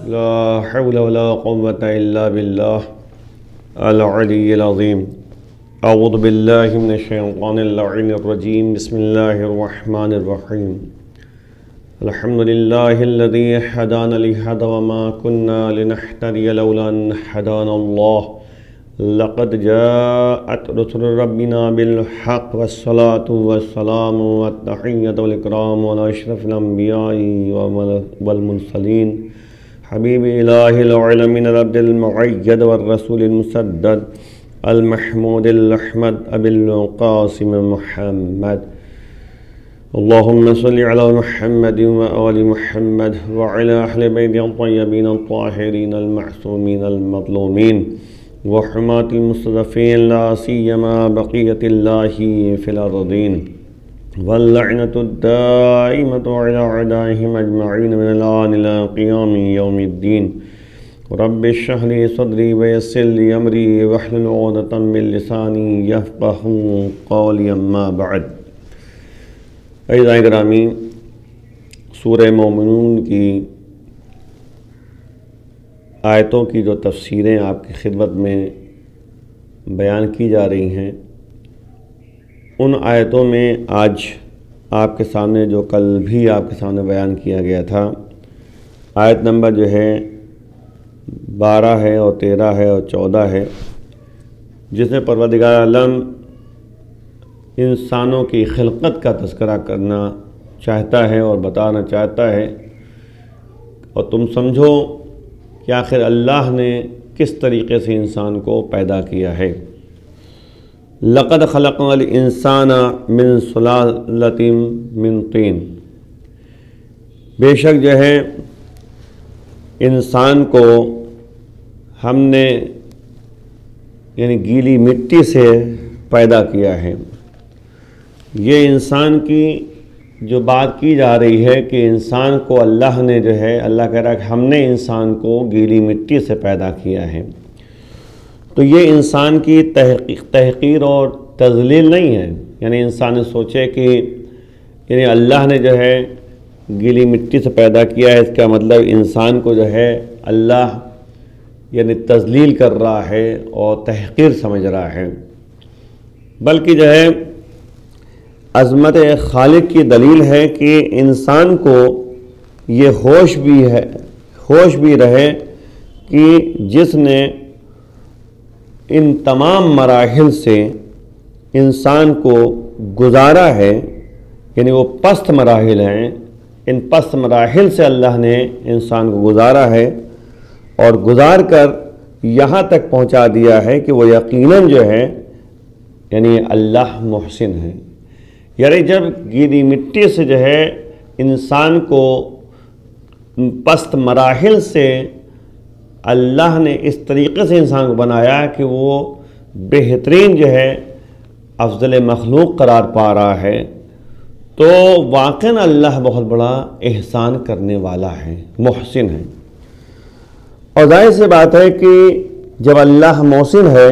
لا حول ولا قوة إلا بالله العلي العظيم. أعوذ بالله من الشيطان اللعين الرجيم. بسم الله الرحمن الرحيم. الحمد لله الذي هدانا لهذا وما كنا لنهتدي لولا أن هدانا الله. لقد جاءت رسل ربنا بالحق والصلاة والسلام والتحية والإكرام على أشرف الأنبياء والمرسلين حبيب إله العالمين العبد المؤيد والرسول المسدد المحمود الأحمد أبي القاسم محمد. اللهم صل على محمد وآل محمد وعلى أهل بيت الطيبين الطاهرين المعصومين المظلومين وحماة المستضعفين لا سيما بقية الله في الأرضين واللعنة الدائمة على أعدائهم أجمعين من الآن إلى قيام يوم الدين. رب اشرح لي صدري ويسر لي أمري واحلل عقدة من لساني يفقهوا قولي. أما بعد. عزیزان گرامی، سورہ مومنون کی آیتوں کی جو تفسیریں آپ کی خدمت میں بیان کی جا رہی ہیں، ان آیتوں میں آج آپ کے سامنے جو کل بھی آپ کے سامنے بیان کیا گیا تھا، آیت نمبر جو ہے 12 ہے اور 13 ہے اور 14 ہے، جس میں پروردگار عالم انسانوں کی خلقت کا تذکرہ کرنا چاہتا ہے اور بتانا چاہتا ہے، اور تم سمجھو کہ آخر اللہ نے کس طریقے سے انسان کو پیدا کیا ہے۔ لقد خلقنا الانسان من سلالۃ من طین، بے شک جو ہے انسان کو ہم نے یعنی گیلی مٹی سے پیدا کیا ہے۔ یہ انسان کی جو بات کی جا رہی ہے کہ انسان کو اللہ نے جو ہے، اللہ کہہ رہا ہے کہ ہم نے انسان کو گیلی مٹی سے پیدا کیا ہے، تو یہ انسان کی تحقیر اور تذلیل نہیں ہے۔ یعنی انسان نے سوچے کہ یعنی اللہ نے جو ہے گیلی مٹی سے پیدا کیا ہے، اس کا مطلب انسان کو جو ہے اللہ یعنی تذلیل کر رہا ہے اور تحقیر سمجھ رہا ہے، بلکہ جو ہے عظمت خالق کی دلیل ہے کہ انسان کو یہ ہوش بھی رہے کہ جس نے ان تمام مراحل سے انسان کو گزارا ہے، یعنی وہ پست مراحل ہیں، ان پست مراحل سے اللہ نے انسان کو گزارا ہے اور گزار کر یہاں تک پہنچا دیا ہے کہ وہ یقیناً جو ہے یعنی اللہ محسن ہے۔ یعنی جب گیلی مٹی سے جو ہے انسان کو پست مراحل سے اللہ نے اس طریقے سے انسان کو بنایا کہ وہ بہترین جو ہے افضل مخلوق قرار پا رہا ہے، تو واقعاً اللہ بہت بڑا احسان کرنے والا ہے، محسن ہے۔ اور ظاہر سی بات ہے کہ جب اللہ محسن ہے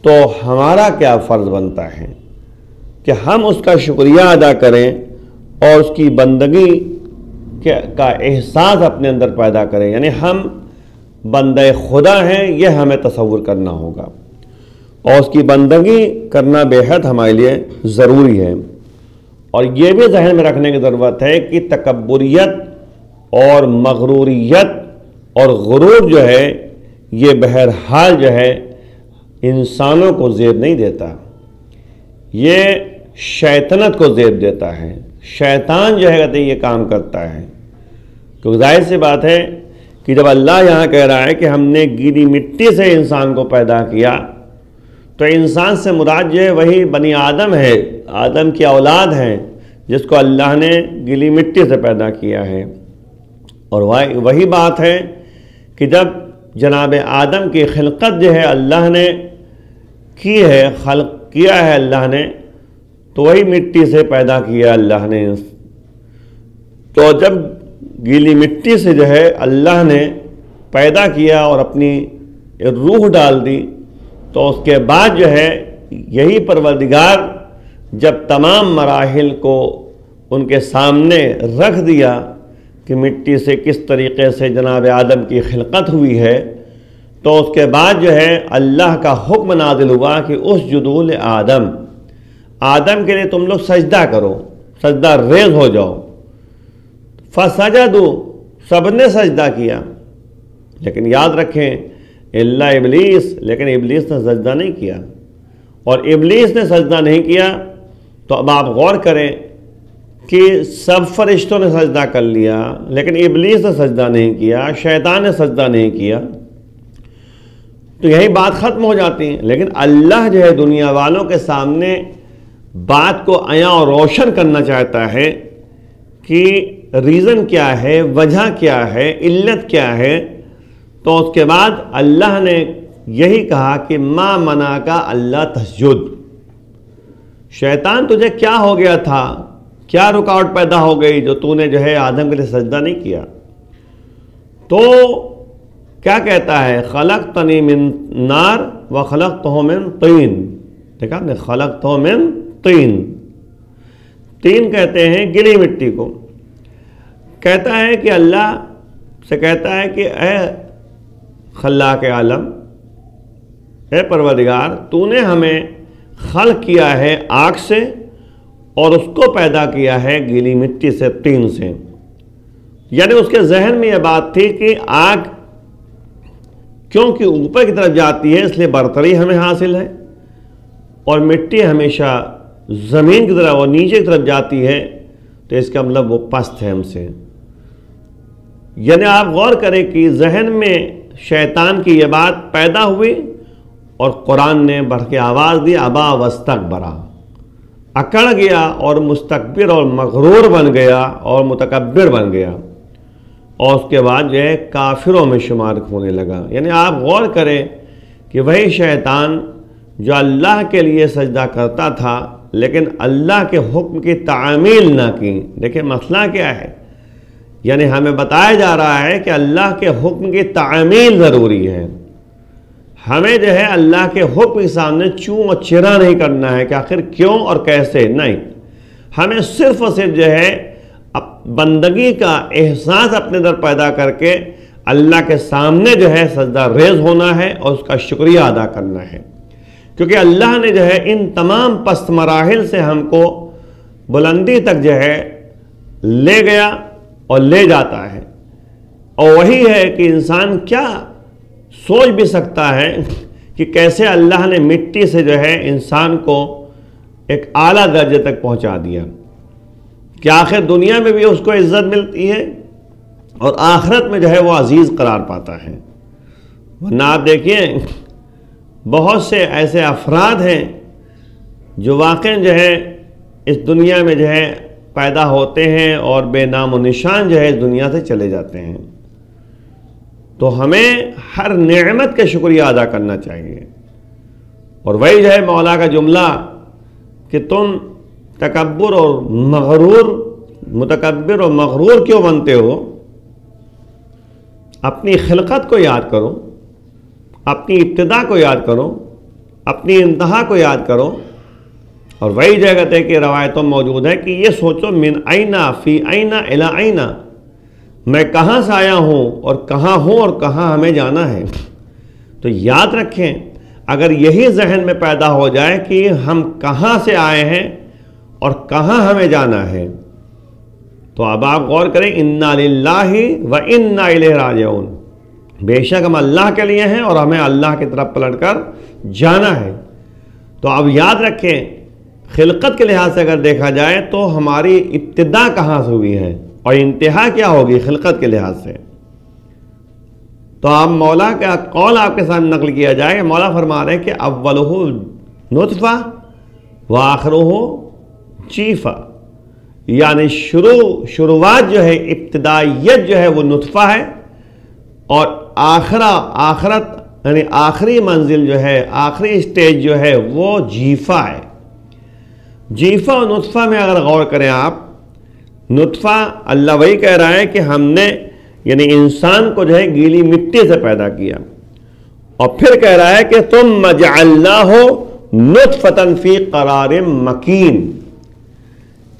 تو ہمارا کیا فرض بنتا ہے کہ ہم اس کا شکریہ ادا کریں اور اس کی بندگی کا احساس اپنے اندر پیدا کریں۔ یعنی ہم بندہ خدا ہیں، یہ ہمیں تصور کرنا ہوگا، اور اس کی بندگی کرنا بے حد ہمارے لیے ضروری ہے۔ اور یہ بھی ذہن میں رکھنے کی ضرورت ہے کہ تکبریت اور مغروریت اور غرور جو ہے یہ بہرحال جو ہے انسانوں کو زیب نہیں دیتا، یہ شیطنت کو زیب دیتا ہے۔ شیطان جو ہے کہتے یہ کام کرتا ہے، کیونکہ ظاہر سی بات ہے کہ جب اللہ یہاں کہہ رہا ہے کہ ہم نے گیلی مٹی سے انسان کو پیدا کیا، تو انسان سے مراد جو ہے وہی بنی آدم ہے، آدم کی اولاد ہیں، جس کو اللہ نے گیلی مٹی سے پیدا کیا ہے۔ اور وہی بات ہے کہ جب جناب آدم کی خلقت جو ہے اللہ نے کی ہے، خلق کیا ہے اللہ نے، تو وہی مٹی سے پیدا کیا اللہ نے۔ تو جب گیلی مٹی سے جو ہے اللہ نے پیدا کیا اور اپنی روح ڈال دی، تو اس کے بعد جو ہے یہی پروردگار جب تمام مراحل کو ان کے سامنے رکھ دیا کہ مٹی سے کس طریقے سے جناب آدم کی خلقت ہوئی ہے، تو اس کے بعد جو ہے اللہ کا حکم نازل ہوا کہ اسجدوا لآدم، آدم کے لیے تم لوگ سجدہ کرو، سجدہ ریز ہو جاؤ۔ فسجدوا، سب نے سجدہ کیا، لیکن یاد رکھیں الا ابلیس، لیکن ابلیس نے سجدہ نہیں کیا۔ اور ابلیس نے سجدہ نہیں کیا تو اب آپ غور کریں کہ سب فرشتوں نے سجدہ کر لیا لیکن ابلیس نے سجدہ نہیں کیا، شیطان نے سجدہ نہیں کیا، تو یہی بات ختم ہو جاتی ہے۔ لیکن اللہ جو ہے دنیا والوں کے سامنے بات کو عیاں اور روشن کرنا چاہتا ہے کہ ریزن کیا ہے، وجہ کیا ہے، علت کیا ہے۔ تو اس کے بعد اللہ نے یہی کہا کہ ما منع کا اللہ تسجد، شیطان تجھے کیا ہو گیا تھا، کیا رکاوٹ پیدا ہو گئی جو تو نے جو ہے آدم کے لیے سجدہ نہیں کیا؟ تو کیا کہتا ہے، خلقتنی من نار وخلقتہ من طین، دیکھا آپ نے، خلقتہ من طین، طین کہتے ہیں گلی مٹی کو۔ کہتا ہے کہ اللہ سے کہتا ہے کہ اے خلاق عالم، اے پروردگار، تو نے ہمیں خلق کیا ہے آگ سے اور اس کو پیدا کیا ہے گیلی مٹی سے، طین سے۔ یعنی اس کے ذہن میں یہ بات تھی کہ آگ کیونکہ اوپر کی طرف جاتی ہے اس لیے برتری ہمیں حاصل ہے، اور مٹی ہمیشہ زمین کی طرف اور نیچے کی طرف جاتی ہے تو اس کا مطلب وہ پست ہے ہم سے۔ یعنی آپ غور کریں کہ ذہن میں شیطان کی یہ بات پیدا ہوئی اور قرآن نے بڑھ کے آواز دی، ابا واستکبرا، اکڑ گیا اور مستکبر اور مغرور بن گیا اور متکبر بن گیا، اور اس کے بعد جو ہے کافروں میں شمار ہونے لگا۔ یعنی آپ غور کریں کہ وہی شیطان جو اللہ کے لیے سجدہ کرتا تھا لیکن اللہ کے حکم کی تعمیل نہ کی۔ دیکھیں مسئلہ کیا ہے، یعنی ہمیں بتایا جا رہا ہے کہ اللہ کے حکم کی تعمیل ضروری ہے۔ ہمیں جو ہے اللہ کے حکم کے سامنے چوں اور چرا نہیں کرنا ہے کہ آخر کیوں اور کیسے، نہیں، ہمیں صرف اور صرف جو ہے بندگی کا احساس اپنے اندر پیدا کر کے اللہ کے سامنے جو ہے سجدہ ریز ہونا ہے اور اس کا شکریہ ادا کرنا ہے، کیونکہ اللہ نے جو ہے ان تمام پست مراحل سے ہم کو بلندی تک جو ہے لے گیا اور لے جاتا ہے۔ اور وہی ہے کہ انسان کیا سوچ بھی سکتا ہے کہ کیسے اللہ نے مٹی سے جو ہے انسان کو ایک اعلیٰ درجے تک پہنچا دیا، کہ آخر دنیا میں بھی اس کو عزت ملتی ہے اور آخرت میں جو ہے وہ عزیز قرار پاتا ہے۔ ورنہ آپ دیکھیے بہت سے ایسے افراد ہیں جو واقعاً جو ہے اس دنیا میں جو ہے پیدا ہوتے ہیں اور بے نام و نشان جو ہے اس دنیا سے چلے جاتے ہیں۔ تو ہمیں ہر نعمت کا شکریہ ادا کرنا چاہیے، اور وہی جو ہے مولا کا جملہ کہ تم تکبر اور متکبر اور مغرور کیوں بنتے ہو؟ اپنی خلقت کو یاد کرو، اپنی ابتدا کو یاد کرو، اپنی انتہا کو یاد کرو۔ اور وہی جگہ ہے کہ روایتوں موجود ہے کہ یہ سوچو من اینا فی اینا الی اینا، میں کہاں سے آیا ہوں اور کہاں ہوں اور کہاں ہمیں جانا ہے۔ تو یاد رکھیں اگر یہی ذہن میں پیدا ہو جائے کہ ہم کہاں سے آئے ہیں اور کہاں ہمیں جانا ہے، تو اب آپ غور کریں، انا للہ و انا الیہ راجعون، بے شک ہم اللہ کے لیے ہیں اور ہمیں اللہ کی طرف پلٹ کر جانا ہے۔ تو اب یاد رکھیں خلقت کے لحاظ سے اگر دیکھا جائے تو ہماری ابتدا کہاں سے ہوئی ہے اور انتہا کیا ہوگی خلقت کے لحاظ سے۔ تو آپ مولا کا قول آپ کے سامنے نقل کیا جائے کہ مولا فرما رہے ہیں کہ اولہ نطفہ وآخرہ چیفہ، یعنی شروعات جو ہے ابتدائیت جو ہے وہ نطفہ ہے، اور آخرت یعنی آخری منزل جو ہے آخری سٹیج جو ہے وہ جیفہ ہے۔ جیفہ اور نطفہ میں اگر غور کریں آپ، نطفہ اللہ وہی کہہ رہا ہے کہ ہم نے یعنی انسان کو جو ہے گیلی مٹی سے پیدا کیا، اور پھر کہہ رہا ہے کہ ثم جعلناہ نطفۃ فی قرار مکین،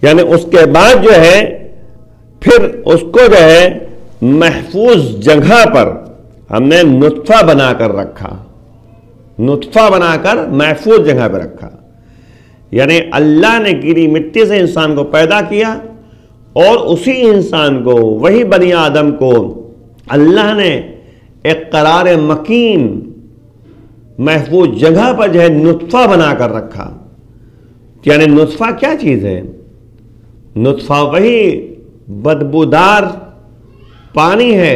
یعنی اس کے بعد جو ہے پھر اس کو جو ہے محفوظ جگہ پر ہم نے نطفہ بنا کر رکھا، نطفہ بنا کر محفوظ جگہ پہ رکھا۔ یعنی اللہ نے گیلی مٹی سے انسان کو پیدا کیا اور اسی انسان کو، وہی بنی آدم کو اللہ نے ایک قرار مکین، محفوظ جگہ پر جو ہے نطفہ بنا کر رکھا۔ یعنی نطفہ کیا چیز ہے؟ نطفہ وہی بدبودار پانی ہے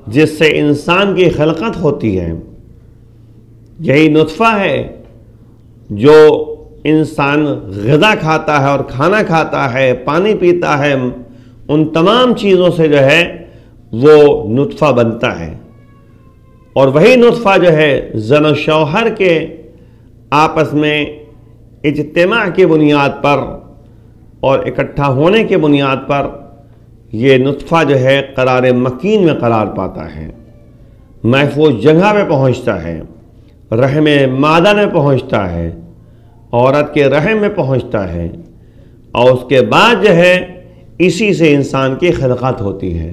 جس سے انسان کی خلقت ہوتی ہے، یہی نطفہ ہے جو انسان غذا کھاتا ہے اور کھانا کھاتا ہے، پانی پیتا ہے، ان تمام چیزوں سے جو ہے وہ نطفہ بنتا ہے۔ اور وہی نطفہ جو ہے زن و شوہر کے آپس میں اجتماع کی بنیاد پر اور اکٹھا ہونے کی بنیاد پر یہ نطفہ جو ہے قرار مکین میں قرار پاتا ہے، محفوظ جگہ پہ پہنچتا ہے، رحم مادہ میں پہنچتا ہے، عورت کے رحم میں پہنچتا ہے، اور اس کے بعد جو ہے اسی سے انسان کی خلقت ہوتی ہے۔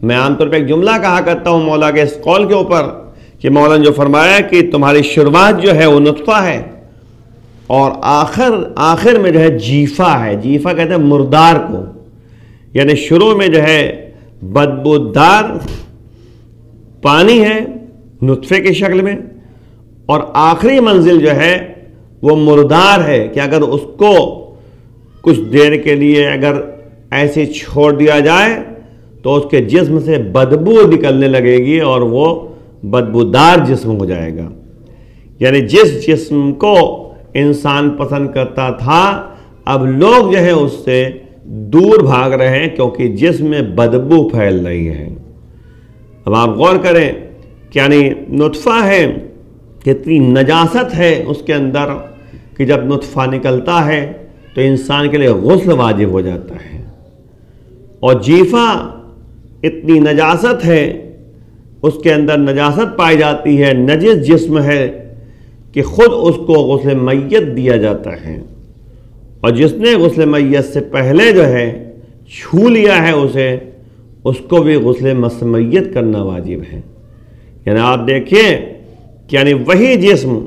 میں عام طور پہ ایک جملہ کہا کرتا ہوں مولا کے اس قول کے اوپر کہ مولا نے جو فرمایا کہ تمہاری شروعات جو ہے وہ نطفہ ہے اور آخر میں جو ہے جیفہ ہے۔ جیفہ کہتے ہیں مردار کو، یعنی شروع میں جو ہے بدبودار پانی ہے نطفے کی شکل میں، اور آخری منزل جو ہے وہ مردار ہے کہ اگر اس کو کچھ دیر کے لیے اگر ایسے چھوڑ دیا جائے تو اس کے جسم سے بدبو نکلنے لگے گی اور وہ بدبودار جسم ہو جائے گا۔ یعنی جس جسم کو انسان پسند کرتا تھا اب لوگ جو ہے اس سے دور بھاگ رہے ہیں کیونکہ جسم میں بدبو پھیل رہی ہے۔ اب آپ غور کریں کہ یعنی نطفہ ہے، کتنی نجاست ہے اس کے اندر کہ جب نطفہ نکلتا ہے تو انسان کے لیے غسل واجب ہو جاتا ہے، اور جیفہ اتنی نجاست ہے، اس کے اندر نجاست پائی جاتی ہے، نجس جسم ہے کہ خود اس کو غسل میت دیا جاتا ہے، اور جس نے غسل میت سے پہلے جو ہے چھو لیا ہے اسے، اس کو بھی غسل مسمیت کرنا واجب ہے۔ یعنی آپ دیکھیں کہ یعنی وہی جسم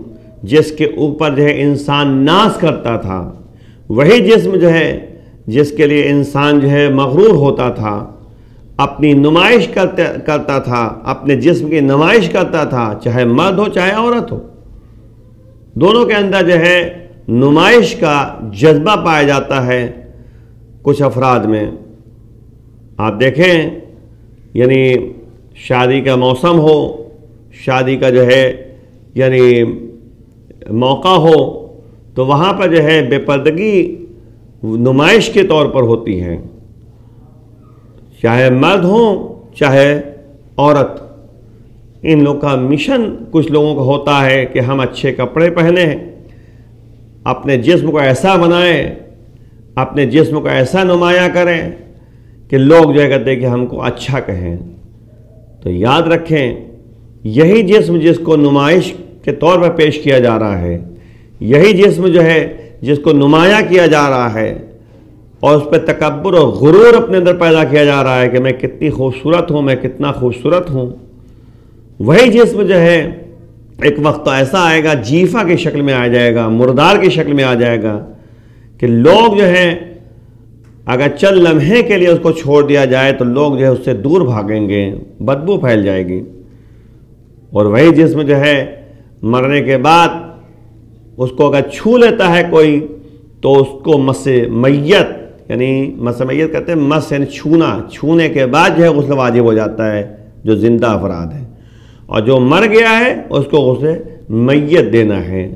جس کے اوپر جو ہے انسان ناز کرتا تھا، وہی جسم جو ہے جس کے لیے انسان جو ہے مغرور ہوتا تھا، اپنی نمائش کرتا تھا، اپنے جسم کی نمائش کرتا تھا، چاہے مرد ہو چاہے عورت ہو، دونوں کے اندر جو ہے نمائش کا جذبہ پایا جاتا ہے کچھ افراد میں۔ آپ دیکھیں یعنی شادی کا موسم ہو، شادی کا جو ہے یعنی موقع ہو تو وہاں پر جو ہے بے پردگی نمائش کے طور پر ہوتی ہے، چاہے مرد ہوں چاہے عورت۔ ان لوگوں کا مشن کچھ لوگوں کا ہوتا ہے کہ ہم اچھے کپڑے پہنیں، اپنے جسم کو ایسا بنائیں، اپنے جسم کو ایسا نمایاں کریں کہ لوگ جو ہے کہتے ہیں کہ ہم کو اچھا کہیں۔ تو یاد رکھیں یہی جسم جس کو نمائش کے طور پر پیش کیا جا رہا ہے، یہی جسم جو ہے جس کو نمایاں کیا جا رہا ہے اور اس پہ تکبر اور غرور اپنے اندر پیدا کیا جا رہا ہے کہ میں کتنی خوبصورت ہوں، میں کتنا خوبصورت ہوں، وہی جسم جو ہے ایک وقت ایسا آئے گا جیفہ کی شکل میں آ جائے گا، مردار کی شکل میں آ جائے گا کہ لوگ جو ہے اگر چند لمحے کے لیے اس کو چھوڑ دیا جائے تو لوگ جو ہے اس سے دور بھاگیں گے، بدبو پھیل جائے گی۔ اور وہی جسم جو ہے مرنے کے بعد اس کو اگر چھو لیتا ہے کوئی تو اس کو مس میت، یعنی مس میت کہتے ہیں مس یعنی چھونے کے بعد جو ہے غسل واجب ہو جاتا ہے جو زندہ افراد ہے، اور جو مر گیا ہے اس کو غسل میت دینا ہے،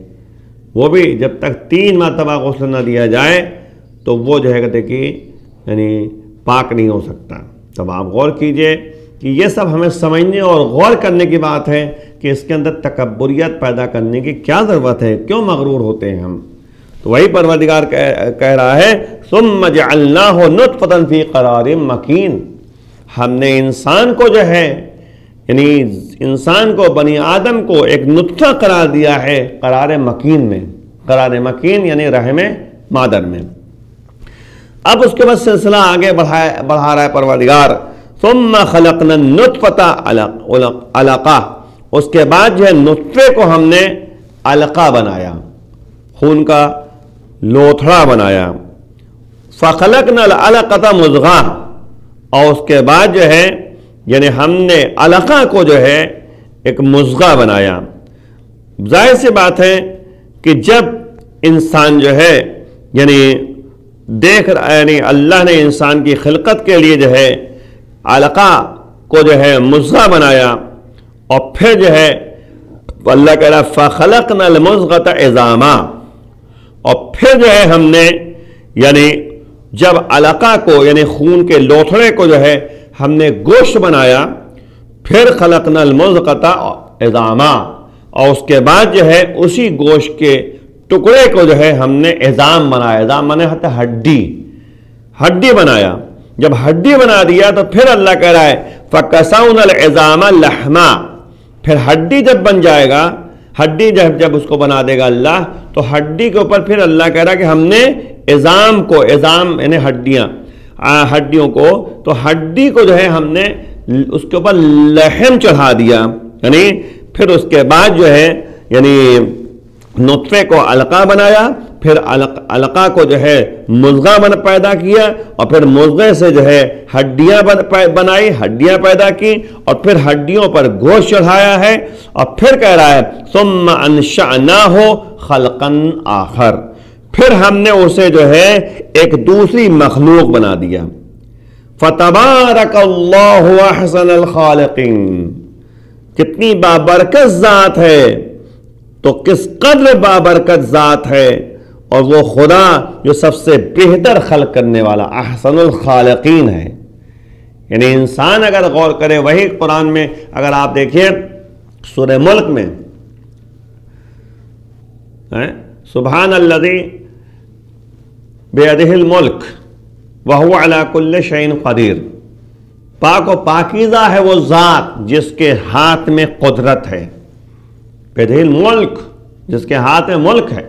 وہ بھی جب تک 3 مرتبہ غسل نہ دیا جائے تو وہ جو ہے کہتے کہ یعنی پاک نہیں ہو سکتا۔ تب آپ غور کیجئے کہ یہ سب ہمیں سمجھنے اور غور کرنے کی بات ہے کہ اس کے اندر تکبریت پیدا کرنے کی کیا ضرورت ہے، کیوں مغرور ہوتے ہیں ہم۔ تو وہی پروردگار کہہ رہا ہے ثم جعلناہ نطفۃ فی قرار مکین، ہم نے انسان کو جو ہے یعنی انسان کو، بنی آدم کو ایک نطفہ قرار دیا ہے، قرار مکین میں، قرار مکین یعنی رحم مادر میں۔ اب اس کے بعد سلسلہ آگے بڑھا رہا ہے پروردگار، ثم خلقنا النطفة علقہ، اس کے بعد جو ہے نطفے کو ہم نے علقہ بنایا، خون کا لوتھڑا بنایا، فخلقنا العلقة مضغہ، اور اس کے بعد جو ہے یعنی ہم نے علقہ کو جو ہے ایک مضغہ بنایا۔ ظاہر سی بات ہے کہ جب انسان جو ہے یعنی یعنی اللہ نے انسان کی خلقت کے لیے جو ہے علقہ کو جو ہے مضغہ بنایا، اور پھر جو ہے اللہ کہہ رہا فخلقنا المضغۃ عظاما، اور پھر جو ہے ہم نے یعنی جب علقہ کو یعنی خون کے لوتھڑے کو جو ہے ہم نے گوشت بنایا، پھر خلقنا المضغۃ عظاما، اور اس کے بعد جو ہے اسی گوشت کے ٹکڑے کو جو ہے ہم نے عظام بنایا، عظام مانے ہڈی بنایا۔ جب ہڈی بنا دیا تو پھر اللہ کہہ رہا ہے فَكَسَوْنَا الْعِظَامَ لَحْمًا، پھر ہڈی جب بن جائے گا، ہڈی جب اس کو بنا دے گا اللہ، تو ہڈی کے اوپر پھر اللہ کہہ رہا ہے کہ ہم نے عظام کو، عظام یعنی ہڈیوں کو، تو ہڈی کو جو ہے ہم نے اس کے اوپر لحم چڑھا دیا، یعنی پھر اس کے بعد جو ہے یعنی نطفے کو علقہ بنایا، پھر علقہ کو جو ہے مضغہ پیدا کیا، اور پھر مضغے سے جو ہے ہڈیاں بنائی، ہڈیاں پیدا کی، اور پھر ہڈیوں پر گوشت چڑھایا ہے، اور پھر کہہ رہا ہے ثم انشأناہ خلقا آخر، پھر ہم نے اسے جو ہے ایک دوسری مخلوق بنا دیا۔ فتبارک اللہ احسن الخالقین، کتنی بابرکت ذات ہے، تو کس قدر بابرکت ذات ہے، اور وہ خدا جو سب سے بہتر خلق کرنے والا احسن الخالقین ہے۔ یعنی انسان اگر غور کرے، وہی قرآن میں اگر آپ دیکھیں سورہ ملک میں سبحان الذی بیدہ الملک وہو علی کل شیء قدیر، پاک و پاکیزہ ہے وہ ذات جس کے ہاتھ میں قدرت ہے، بیدہ الملک جس کے ہاتھ میں ملک ہے،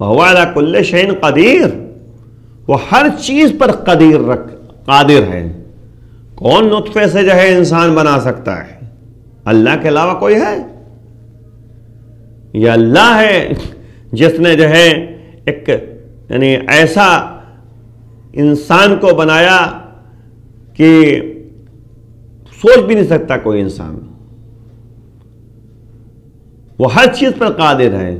وہو علی کل شیء قدیر، وہ ہر چیز پر قادر ہے۔ کون نطفے سے جو ہے انسان بنا سکتا ہے؟ اللہ کے علاوہ کوئی ہے؟ یہ اللہ ہے جس نے جو ہے ایک یعنی ایسا انسان کو بنایا کہ سوچ بھی نہیں سکتا کوئی انسان، وہ ہر چیز پر قادر ہے۔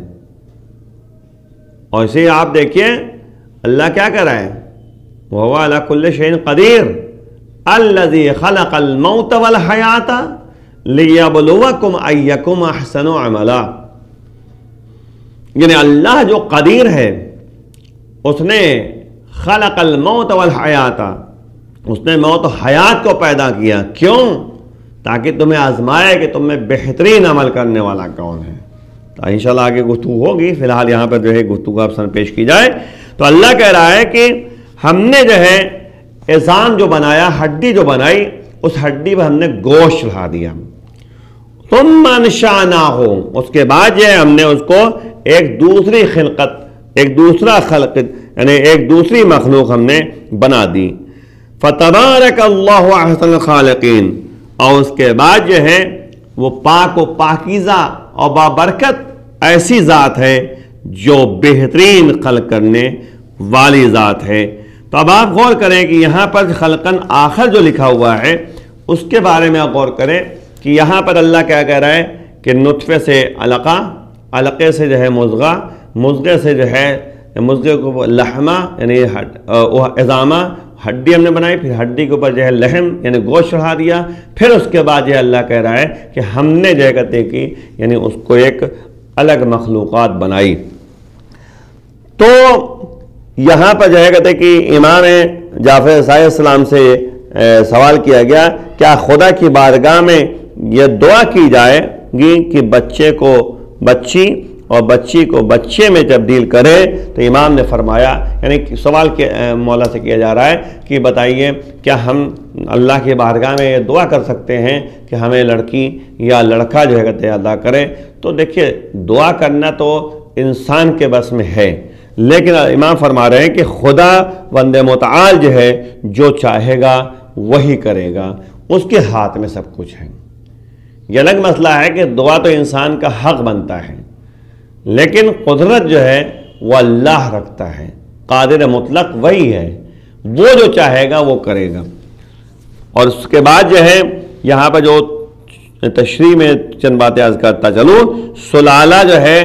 اور اسے آپ دیکھیے اللہ کیا کر رہا ہے، وَهُوَ عَلَى كُلِّ شَيْءٍ قَدِيرٌ الَّذِي خَلَقَ الْمَوْتَ وَالْحَيَاةَ لِيَبْلُوَكُمْ أَيَّكُمْ أَحْسَنُ عَمَلًا، یعنی اللہ جو قدیر ہے، اس نے خلق الموت والحیات، اس نے موت و حیات کو پیدا کیا، کیوں؟ تاکہ تمہیں آزمائے کہ تم میں بہترین عمل کرنے والا کون ہے۔ تو انشاءاللہ آگے گفتگو ہوگی، فی الحال یہاں پر جو ہے گفتگو آپ سن پیش کی جائے تو اللہ کہہ رہا ہے کہ ہم نے جو ہے عظام جو بنایا، ہڈی جو بنائی، اس ہڈی پر ہم نے گوشت چڑھا دیا، ثم انشأناہ، اس کے بعد جو ہے ہم نے اس کو ایک دوسری خلقت، ایک دوسرا خلق یعنی ایک دوسری مخلوق ہم نے بنا دی۔ فتبارک اللہ احسن الخالقین، اور اس کے بعد جو ہے وہ پاک و پاکیزہ اور بابرکت ایسی ذات ہے جو بہترین خلق کرنے والی ذات ہے۔ تو اب آپ غور کریں کہ یہاں پر خلقن آخر جو لکھا ہوا ہے اس کے بارے میں آپ غور کریں کہ یہاں پر اللہ کیا کہہ رہا ہے کہ نطفے سے علقہ، علقے سے جو ہے مضغہ، مضغے سے جو ہے مضغے کو لحمہ یعنی عظامہ، ہڈی ہم نے بنائی، پھر ہڈی کے اوپر جو ہے لحم یعنی گوشت چڑھا دیا، پھر اس کے بعد یہ اللہ کہہ رہا ہے کہ ہم نے جو ہے کہتے کہ یعنی اس کو ایک الگ مخلوقات بنائی۔ تو یہاں پر جو ہے کہتے کہ امام جعفر صادق السلام سے سوال کیا گیا کیا خدا کی بارگاہ میں یہ دعا کی جائے گی کہ بچے کو بچی اور بچی کو بچے میں تبدیل کرے تو امام نے فرمایا، یعنی سوال مولا سے کیا جا رہا ہے کہ بتائیے کیا ہم اللہ کی بارگاہ میں یہ دعا کر سکتے ہیں کہ ہمیں لڑکی یا لڑکا جو ہے عطا کرے؟ تو دیکھیے دعا کرنا تو انسان کے بس میں ہے، لیکن امام فرما رہے ہیں کہ خدا بند متعال جو ہے جو چاہے گا وہی کرے گا، اس کے ہاتھ میں سب کچھ ہے۔ یہ الگ مسئلہ ہے کہ دعا تو انسان کا حق بنتا ہے، لیکن قدرت جو ہے وہ اللہ رکھتا ہے، قادر مطلق وہی ہے، وہ جو چاہے گا وہ کرے گا۔ اور اس کے بعد جو ہے یہاں پہ جو تشریح میں چند باتیں عرض کرتا چلوں، سلالہ جو ہے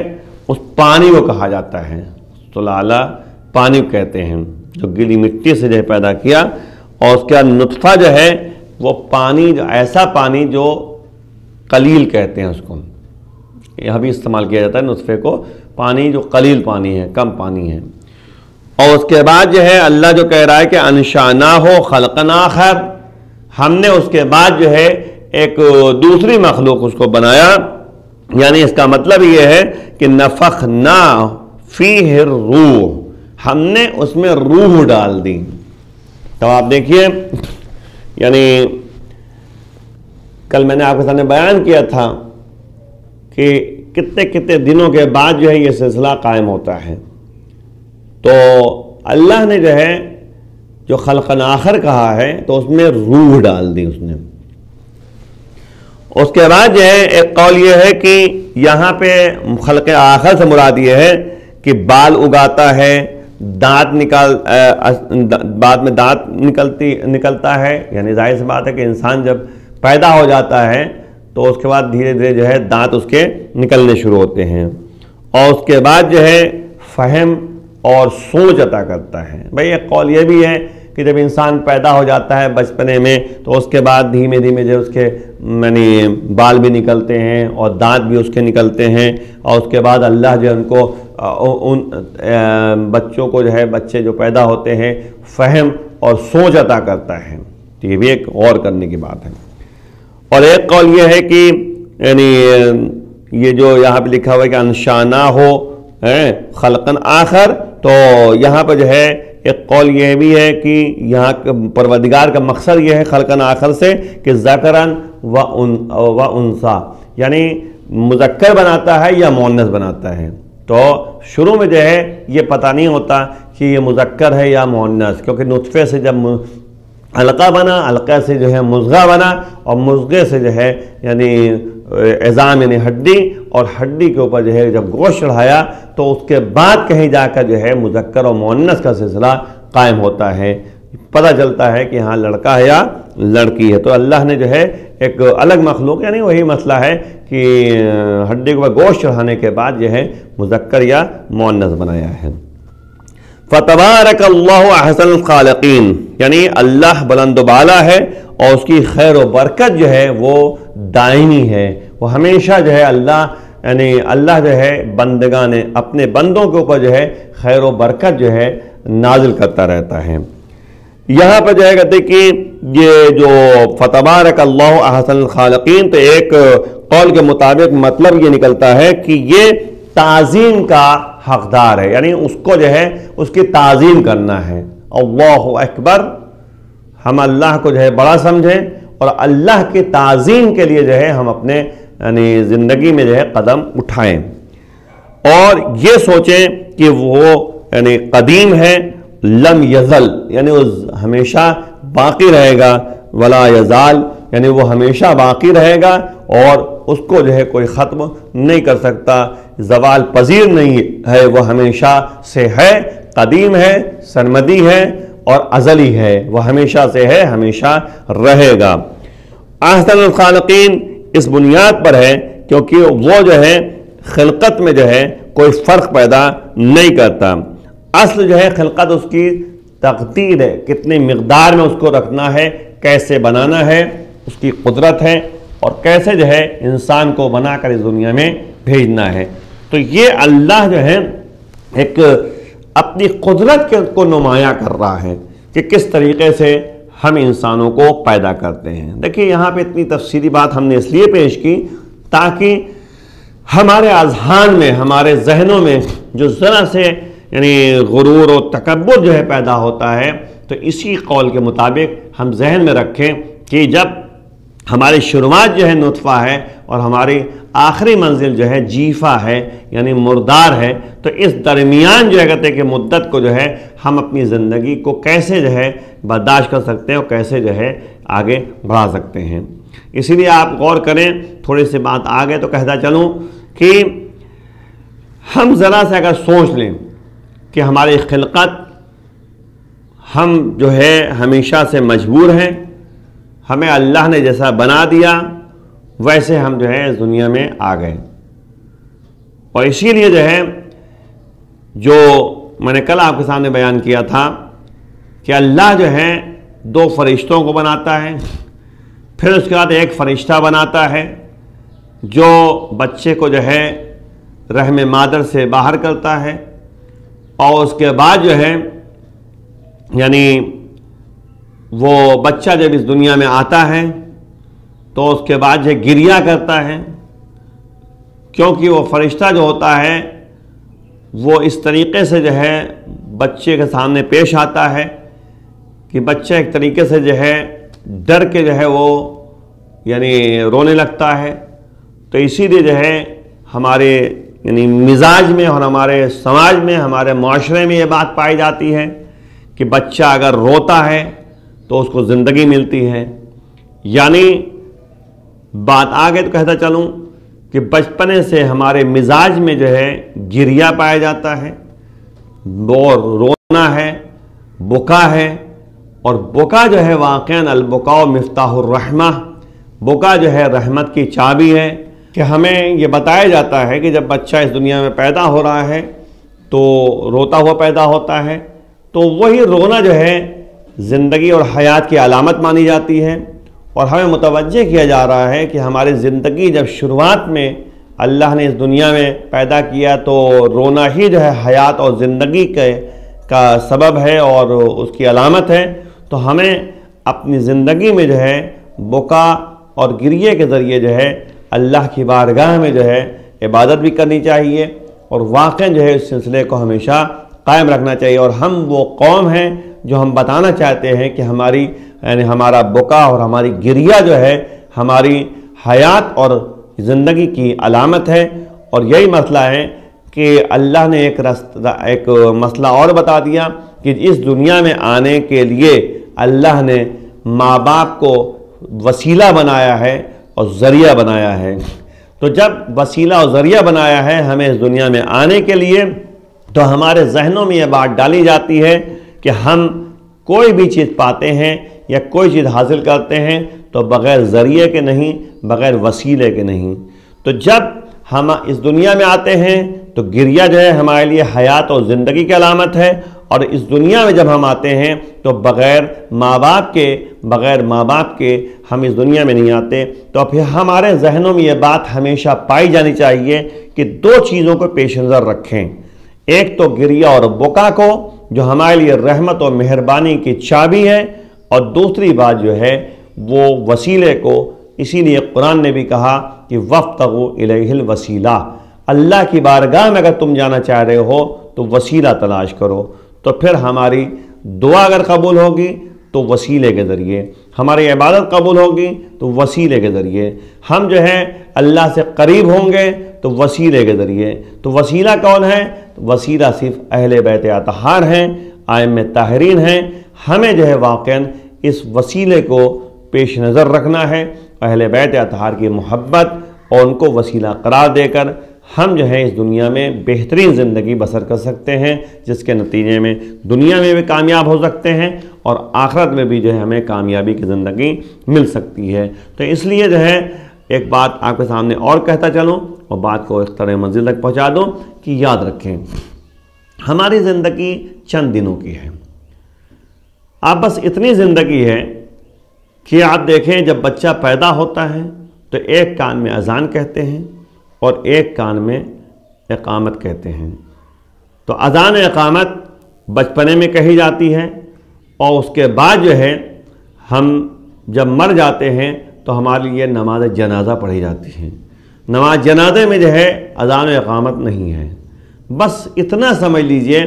اس پانی کو کہا جاتا ہے، سلالہ پانی کو کہتے ہیں، جو گیلی مٹی سے جو ہے پیدا کیا، اور اس کے بعد نطفہ جو ہے وہ پانی، جو ایسا پانی جو قلیل کہتے ہیں اس کو، یہاں بھی استعمال کیا جاتا ہے نطفے کو، پانی جو قلیل پانی ہے، کم پانی ہے۔ اور اس کے بعد جو ہے اللہ جو کہہ رہا ہے کہ انشأناہ خلقا آخر، ہم نے اس کے بعد جو ہے ایک دوسری مخلوق اس کو بنایا، یعنی اس کا مطلب یہ ہے کہ نفخنا فیہ الروح، ہم نے اس میں روح ڈال دی۔ تو آپ دیکھیے، یعنی کل میں نے آپ کے سامنے بیان کیا تھا کہ کتنے کتنے دنوں کے بعد جو ہے یہ سلسلہ قائم ہوتا ہے، تو اللہ نے جو ہے جو خلقا آخر کہا ہے تو اس میں روح ڈال دی اس نے۔ اس کے بعد جو ہے ایک قول یہ ہے کہ یہاں پہ خلق آخر سے مراد یہ ہے کہ بال اگاتا ہے، دانت بعد میں دانت نکلتا ہے، یعنی ظاہر سی بات ہے کہ انسان جب پیدا ہو جاتا ہے تو اس کے بعد دھیرے دھیرے جو ہے دانت اس کے نکلنے شروع ہوتے ہیں، اور اس کے بعد جو ہے فہم اور سوچ عطا کرتا ہے۔ بھئی ایک قول یہ بھی ہے کہ جب انسان پیدا ہو جاتا ہے بچپنے میں تو اس کے بعد دھیمے دھیمے جو اس کے یعنی بال بھی نکلتے ہیں اور دانت بھی اس کے نکلتے ہیں، اور اس کے بعد اللہ جو ان کو ان بچوں کو جو ہے بچے جو پیدا ہوتے ہیں فہم اور سوچ عطا کرتا ہے۔ تو یہ بھی ایک غور کرنے کی بات ہے۔ اور ایک قول یہ ہے کہ یعنی یہ جو یہاں پہ لکھا ہوا ہے کہ انشأناہ خلقا آخر، تو یہاں پہ جو ہے ایک قول یہ بھی ہے کہ یہاں پروردگار کا مقصد یہ ہے خلقا آخر سے کہ ذکرن و انثیٰ، یعنی مذکر بناتا ہے یا مؤنث بناتا ہے۔ تو شروع میں جو ہے یہ پتہ نہیں ہوتا کہ یہ مذکر ہے یا مؤنث، کیونکہ نطفے سے جب علقہ بنا، علقہ سے جو ہے مضغہ بنا، اور مضغے سے جو ہے یعنی عظام یعنی ہڈی، اور ہڈی کے اوپر جو ہے جب گوشت چڑھایا تو اس کے بعد کہیں جا کر جو ہے مذکر اور مؤنث کا سلسلہ قائم ہوتا ہے، پتہ چلتا ہے کہ ہاں لڑکا ہے یا لڑکی ہے۔ تو اللہ نے جو ہے ایک الگ مخلوق، یعنی وہی مسئلہ ہے کہ ہڈی کے اوپر گوشت چڑھانے کے بعد جو ہے مذکر یا مؤنث بنایا ہے۔ فتبارک اللہ احسن الخالقین، یعنی اللہ بلند و بالا ہے اور اس کی خیر و برکت جو ہے وہ دائمی ہے، وہ ہمیشہ جو ہے اللہ جو ہے بندگان اپنے بندوں کے اوپر جو ہے خیر و برکت جو ہے نازل کرتا رہتا ہے۔ یہاں پر جو ہے کہتے کہ یہ جو فتبارک اللہ احسن الخالقین، تو ایک قول کے مطابق مطلب یہ نکلتا ہے کہ یہ تعظیم کا حقدار ہے، یعنی اس کو جو ہے اس کی تعظیم کرنا ہے۔ اللہ اکبر، ہم اللہ کو جو ہے بڑا سمجھیں اور اللہ کی تعظیم کے لیے جو ہے ہم اپنے یعنی زندگی میں جو ہے قدم اٹھائیں، اور یہ سوچیں کہ وہ یعنی قدیم ہے، لم یزل یعنی وہ ہمیشہ باقی رہے گا، ولا یزال یعنی وہ ہمیشہ باقی رہے گا، اور اس کو جو ہے کوئی ختم نہیں کر سکتا، زوال پذیر نہیں ہے، وہ ہمیشہ سے ہے، قدیم ہے، سرمدی ہے اور ازلی ہے، وہ ہمیشہ سے ہے، ہمیشہ رہے گا۔ احسن الخالقین اس بنیاد پر ہے کیونکہ وہ جو ہے خلقت میں جو ہے کوئی فرق پیدا نہیں کرتا۔ اصل جو ہے خلقت اس کی تقدیر ہے، کتنی مقدار میں اس کو رکھنا ہے، کیسے بنانا ہے، اس کی قدرت ہے، اور کیسے جو ہے انسان کو بنا کر اس دنیا میں بھیجنا ہے۔ تو یہ اللہ جو ہے ایک اپنی قدرت کو نمایاں کر رہا ہے کہ کس طریقے سے ہم انسانوں کو پیدا کرتے ہیں۔ دیکھیے یہاں پہ اتنی تفصیلی بات ہم نے اس لیے پیش کی تاکہ ہمارے اذہان میں، ہمارے ذہنوں میں جو ذرا سے یعنی غرور و تکبر جو ہے پیدا ہوتا ہے، تو اسی قول کے مطابق ہم ذہن میں رکھیں کہ جب ہماری شروعات جو ہے نطفہ ہے اور ہماری آخری منزل جو ہے جیفہ ہے یعنی مردار ہے، تو اس درمیان جو ہے کہتے ہیں کہ مدت کو جو ہے ہم اپنی زندگی کو کیسے جو ہے برداشت کر سکتے ہیں اور کیسے جو ہے آگے بڑھا سکتے ہیں۔ اسی لیے آپ غور کریں، تھوڑی سی بات آگے تو کہتا چلوں کہ ہم ذرا سے اگر سوچ لیں کہ ہماری خلقت ہم جو ہے ہمیشہ سے مجبور ہیں، ہمیں اللہ نے جیسا بنا دیا ویسے ہم جو ہے اس دنیا میں آ گئے، اور اسی لیے جو ہے جو میں نے کل آپ کے سامنے بیان کیا تھا کہ اللہ جو ہے 2 فرشتوں کو بناتا ہے، پھر اس کے بعد ایک فرشتہ بناتا ہے جو بچے کو جو ہے رحم مادر سے باہر کرتا ہے، اور اس کے بعد جو ہے یعنی وہ بچہ جب اس دنیا میں آتا ہے تو اس کے بعد جو گریہ کرتا ہے، کیونکہ وہ فرشتہ جو ہوتا ہے وہ اس طریقے سے جو ہے بچے کے سامنے پیش آتا ہے کہ بچہ ایک طریقے سے جو ہے ڈر کے جو ہے وہ یعنی رونے لگتا ہے۔ تو اسی لیے جو ہے ہمارے یعنی مزاج میں اور ہمارے سماج میں، ہمارے معاشرے میں یہ بات پائی جاتی ہے کہ بچہ اگر روتا ہے تو اس کو زندگی ملتی ہے۔ یعنی بات آگے تو کہتا چلوں کہ بچپنے سے ہمارے مزاج میں جو ہے گریہ پایا جاتا ہے، اور رونا ہے، بکا ہے، اور بکا جو ہے واقعاً البکاء مفتاح الرحمہ، بکا جو ہے رحمت کی چابی ہے، کہ ہمیں یہ بتایا جاتا ہے کہ جب بچہ اس دنیا میں پیدا ہو رہا ہے تو روتا ہوا پیدا ہوتا ہے، تو وہی رونا جو ہے زندگی اور حیات کی علامت مانی جاتی ہے، اور ہمیں متوجہ کیا جا رہا ہے کہ ہماری زندگی جب شروعات میں اللہ نے اس دنیا میں پیدا کیا تو رونا ہی جو ہے حیات اور زندگی کا سبب ہے اور اس کی علامت ہے، تو ہمیں اپنی زندگی میں جو ہے بکا اور گریے کے ذریعے جو ہے اللہ کی بارگاہ میں جو ہے عبادت بھی کرنی چاہیے، اور واقعاً جو ہے اس سلسلے کو ہمیشہ قائم رکھنا چاہیے۔ اور ہم وہ قوم ہیں جو ہم بتانا چاہتے ہیں کہ ہماری یعنی ہمارا بکا اور ہماری گریہ جو ہے ہماری حیات اور زندگی کی علامت ہے، اور یہی مسئلہ ہے کہ اللہ نے ایک مسئلہ اور بتا دیا کہ اس دنیا میں آنے کے لیے اللہ نے ماں باپ کو وسیلہ بنایا ہے اور ذریعہ بنایا ہے۔ تو جب وسیلہ اور ذریعہ بنایا ہے ہمیں اس دنیا میں آنے کے لیے، تو ہمارے ذہنوں میں یہ بات ڈالی جاتی ہے کہ ہم کوئی بھی چیز پاتے ہیں یا کوئی چیز حاصل کرتے ہیں تو بغیر ذریعے کے نہیں، بغیر وسیلے کے نہیں۔ تو جب ہم اس دنیا میں آتے ہیں تو گریہ جو ہے ہمارے لیے حیات اور زندگی کی علامت ہے، اور اس دنیا میں جب ہم آتے ہیں تو بغیر ماں باپ کے ہم اس دنیا میں نہیں آتے۔ تو پھر ہمارے ذہنوں میں یہ بات ہمیشہ پائی جانی چاہیے کہ 2 چیزوں کو پیش نظر رکھیں، ایک تو گریہ اور بکا کو جو ہمارے لیے رحمت اور مہربانی کی چابی ہے، اور دوسری بات جو ہے وہ وسیلے کو۔ اسی لیے قرآن نے بھی کہا کہ وَابْتَغُوا إِلَيْهِ الْوَسِيلَةَ، اللہ کی بارگاہ میں اگر تم جانا چاہ رہے ہو تو وسیلہ تلاش کرو۔ تو پھر ہماری دعا اگر قبول ہوگی تو وسیلے کے ذریعے، ہماری عبادت قبول ہوگی تو وسیلے کے ذریعے، ہم جو ہے اللہ سے قریب ہوں گے تو وسیلے کے ذریعے۔ تو وسیلہ کون ہے؟ وسیلہ صرف اہل بیت اطہار ہیں، ائمہ طاہرین ہیں۔ ہمیں جو ہے واقعاً اس وسیلے کو پیش نظر رکھنا ہے، اہل بیت اطہار کی محبت اور ان کو وسیلہ قرار دے کر ہم جو ہے اس دنیا میں بہترین زندگی بسر کر سکتے ہیں، جس کے نتیجے میں دنیا میں بھی کامیاب ہو سکتے ہیں اور آخرت میں بھی جو ہے ہمیں کامیابی کی زندگی مل سکتی ہے۔ تو اس لیے جو ہے ایک بات آپ کے سامنے اور کہتا چلوں اور بات کو ایک طرح منزل تک پہنچا دوں کہ یاد رکھیں ہماری زندگی چند دنوں کی ہے۔ آپ بس اتنی زندگی ہے کہ آپ دیکھیں جب بچہ پیدا ہوتا ہے تو ایک کان میں اذان کہتے ہیں اور ایک کان میں اقامت کہتے ہیں۔ تو اذان اقامت بچپنے میں کہی جاتی ہے، اور اس کے بعد جو ہے ہم جب مر جاتے ہیں تو ہمارے لیے نماز جنازہ پڑھی جاتی ہے۔ نماز جنازے میں جو ہے اذان و اقامت نہیں ہے، بس اتنا سمجھ لیجئے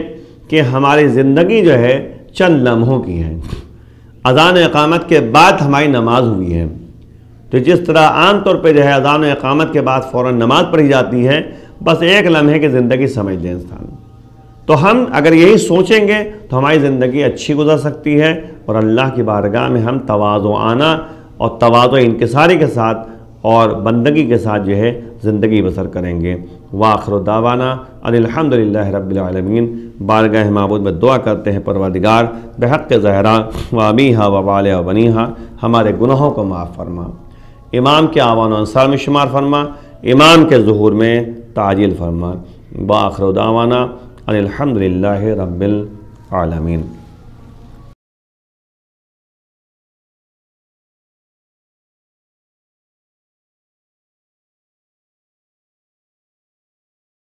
کہ ہماری زندگی جو ہے چند لمحوں کی ہے، اذان و اقامت کے بعد ہماری نماز ہوئی ہے۔ تو جس طرح عام طور پہ جو ہے اذان و اقامت کے بعد فوراً نماز پڑھی جاتی ہے، بس ایک لمحے کی زندگی سمجھ لیں انسان۔ تو ہم اگر یہی سوچیں گے تو ہماری زندگی اچھی گزر سکتی ہے، اور اللہ کی بارگاہ میں ہم تواضعانہ اور تواضع انکساری کے ساتھ اور بندگی کے ساتھ جو ہے زندگی بسر کریں گے۔ وآخر دعوانا ان الحمدللہ رب العالمین۔ بارگاہ معبود میں دعا کرتے ہیں پروردگار بحق زہرا و ابیہا و والدہ و بنیہا ہمارے گناہوں کو معاف فرما، امام کے آوان و انصار میں شمار فرما، امام کے ظہور میں تعجیل فرما۔ وآخر دعوانا ان الحمدللہ رب العالمین۔